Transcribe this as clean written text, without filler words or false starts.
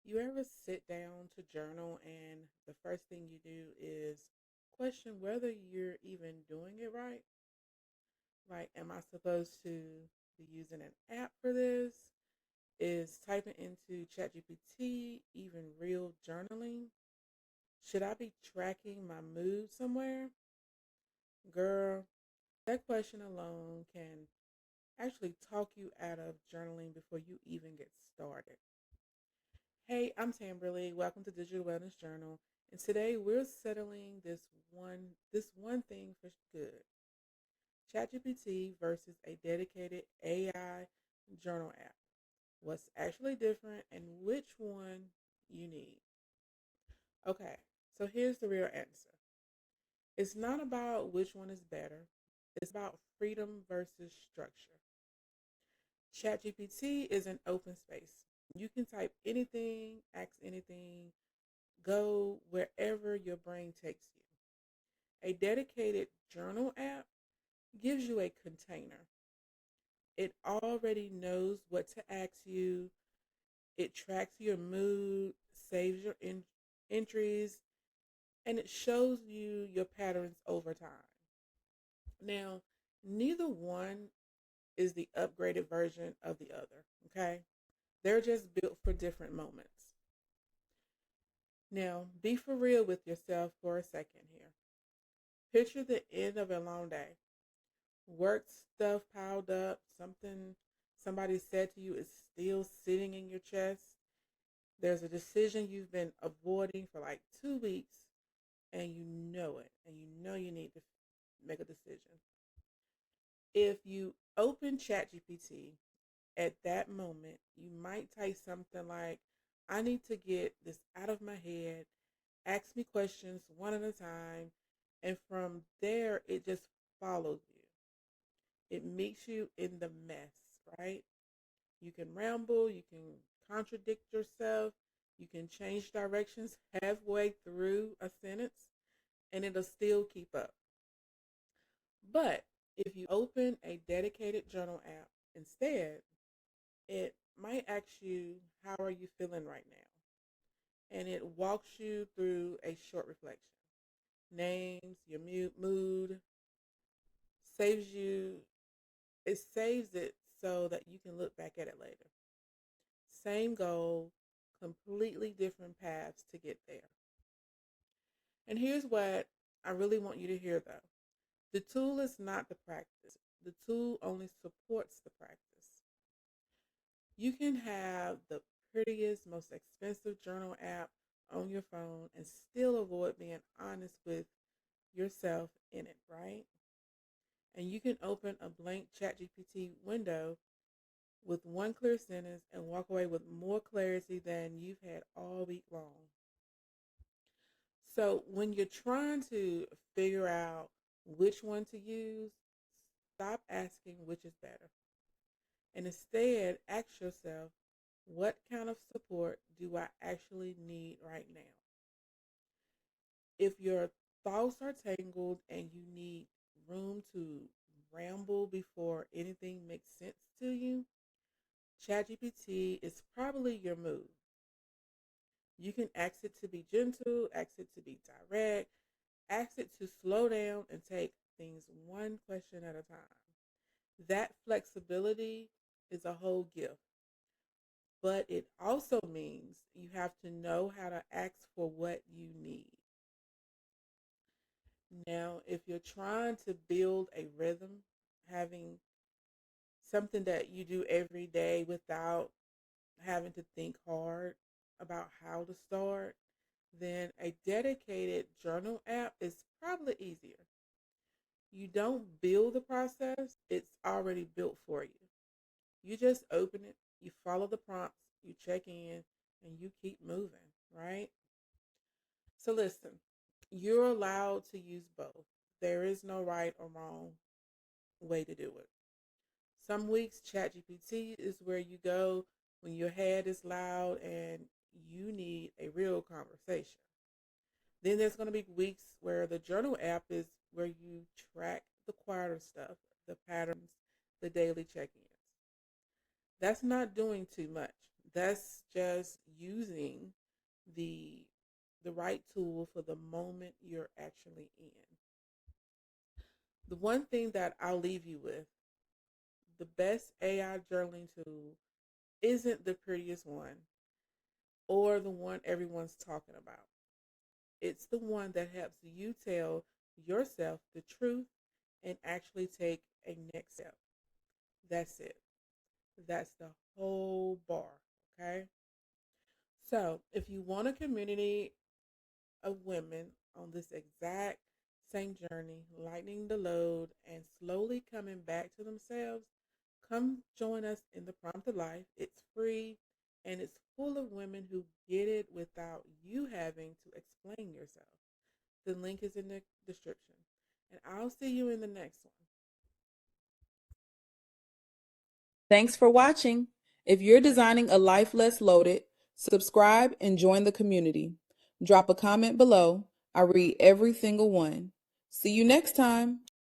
You ever sit down to journal and the first thing you do is question whether you're even doing it right? Like, am I supposed to be using an app for this? Is typing into ChatGPT even real journaling? Should I be tracking my mood somewhere? Girl, that question alone can actually talk you out of journaling before you even get started. Hey, I'm Tamberly. Welcome to Digital Wellness Journal. And today we're settling this one thing for good. ChatGPT versus a dedicated AI journal app. What's actually different and which one you need. Okay, so here's the real answer. It's not about which one is better. It's about freedom versus structure. ChatGPT is an open space. You can type anything, ask anything, go wherever your brain takes you. A dedicated journal app gives you a container. It already knows what to ask you. It tracks your mood, saves your entries, and it shows you your patterns over time. Now, neither one is the upgraded version of the other, okay? They're just built for different moments. Now, be for real with yourself for a second here. Picture the end of a long day. Work stuff piled up, something somebody said to you is still sitting in your chest. There's a decision you've been avoiding for like 2 weeks, and you know it, and you know you need to make a decision. If you open ChatGPT at that moment, you might type something like, I need to get this out of my head, ask me questions one at a time, and from there, it just follows you. It meets you in the mess, right? You can ramble, you can contradict yourself, you can change directions halfway through a sentence, and it'll still keep up. But if you open a dedicated journal app instead, it might ask you, how are you feeling right now? And it walks you through a short reflection. Names, your mood, saves you, it saves it so that you can look back at it later. Same goal, completely different paths to get there. And here's what I really want you to hear though. The tool is not the practice. The tool only supports the practice. You can have the prettiest, most expensive journal app on your phone and still avoid being honest with yourself in it, right? And you can open a blank ChatGPT window with one clear sentence and walk away with more clarity than you've had all week long. So when you're trying to figure out which one to use, stop asking which is better. And instead, ask yourself, what kind of support do I actually need right now? If your thoughts are tangled and you need room to ramble before anything makes sense to you, ChatGPT is probably your move. You can ask it to be gentle, ask it to be direct, ask it to slow down and take things one question at a time. That flexibility is a whole gift, but it also means you have to know how to ask for what you need. Now, if you're trying to build a rhythm, having something that you do every day without having to think hard about how to start, then a dedicated journal app is probably easier. You don't build the process, it's already built for you. You just open it, you follow the prompts, you check in, and you keep moving, right? So listen, you're allowed to use both. There is no right or wrong way to do it. Some weeks, ChatGPT is where you go when your head is loud and you need a real conversation. Then there's going to be weeks where the journal app is where you track the quieter stuff, the patterns, the daily check ins. That's not doing too much. That's just using the the right tool for the moment you're actually in. The one thing that I'll leave you with, the best AI journaling tool isn't the prettiest one or the one everyone's talking about. It's the one that helps you tell yourself the truth and actually take a next step. That's it. That's the whole bar. Okay. So if you want a community of women on this exact same journey, lightening the load and slowly coming back to themselves, come join us in the Prompt of Life. It's free and it's full of women who get it without you having to explain yourself. The link is in the description. And I'll see you in the next one. Thanks for watching. If you're designing a life less loaded, subscribe and join the community. Drop a comment below. I read every single one. See you next time.